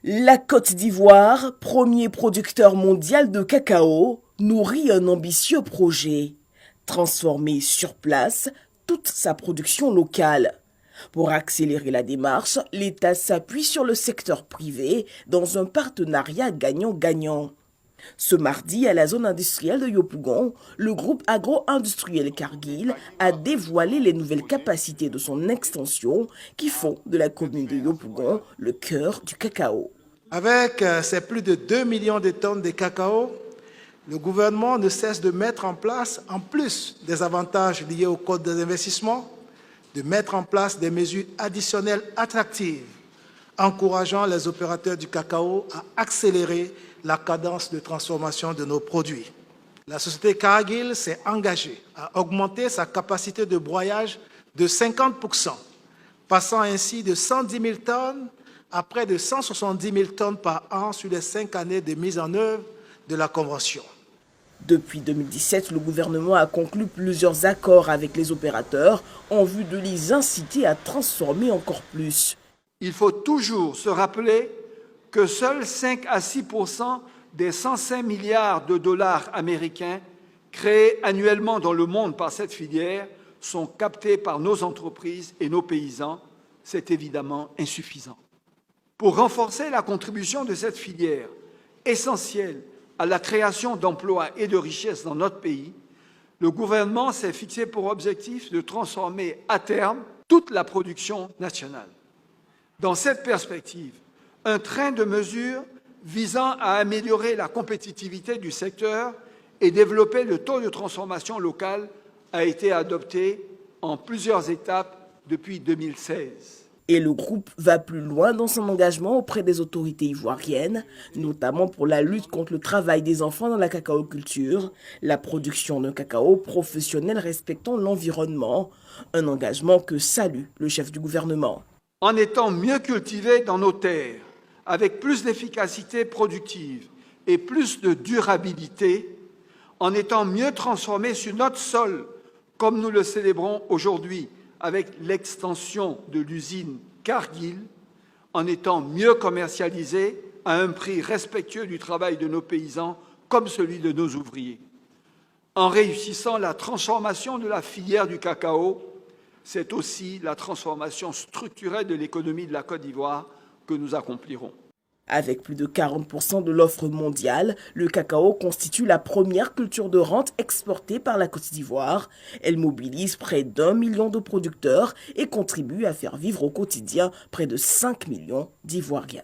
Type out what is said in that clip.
La Côte d'Ivoire, premier producteur mondial de cacao, nourrit un ambitieux projet. Transformer sur place toute sa production locale. Pour accélérer la démarche, l'État s'appuie sur le secteur privé dans un partenariat gagnant-gagnant. Ce mardi, à la zone industrielle de Yopougon, le groupe agro-industriel Cargill a dévoilé les nouvelles capacités de son extension qui font de la commune de Yopougon le cœur du cacao. Avec ces plus de 2 millions de tonnes de cacao, le gouvernement ne cesse de mettre en place, en plus des avantages liés au code des investissements, de mettre en place des mesures additionnelles attractives, encourageant les opérateurs du cacao à accélérer la cadence de transformation de nos produits. La société Cargill s'est engagée à augmenter sa capacité de broyage de 50%, passant ainsi de 110 000 tonnes à près de 170 000 tonnes par an sur les 5 années de mise en œuvre de la Convention. Depuis 2017, le gouvernement a conclu plusieurs accords avec les opérateurs en vue de les inciter à transformer encore plus. Il faut toujours se rappeler que seuls 5 à 6 % des 105 milliards de dollars américains créés annuellement dans le monde par cette filière sont captés par nos entreprises et nos paysans. C'est évidemment insuffisant. Pour renforcer la contribution de cette filière, essentielle à la création d'emplois et de richesses dans notre pays, le gouvernement s'est fixé pour objectif de transformer à terme toute la production nationale. Dans cette perspective, un train de mesures visant à améliorer la compétitivité du secteur et développer le taux de transformation locale a été adopté en plusieurs étapes depuis 2016. Et le groupe va plus loin dans son engagement auprès des autorités ivoiriennes, notamment pour la lutte contre le travail des enfants dans la cacaoculture, la production d'un cacao professionnel respectant l'environnement, un engagement que salue le chef du gouvernement. En étant mieux cultivés dans nos terres, avec plus d'efficacité productive et plus de durabilité, en étant mieux transformés sur notre sol, comme nous le célébrons aujourd'hui, avec l'extension de l'usine Cargill, en étant mieux commercialisés à un prix respectueux du travail de nos paysans comme celui de nos ouvriers. En réussissant la transformation de la filière du cacao, c'est aussi la transformation structurelle de l'économie de la Côte d'Ivoire que nous accomplirons. Avec plus de 40% de l'offre mondiale, le cacao constitue la première culture de rente exportée par la Côte d'Ivoire. Elle mobilise près d'1 million de producteurs et contribue à faire vivre au quotidien près de 5 millions d'Ivoiriens.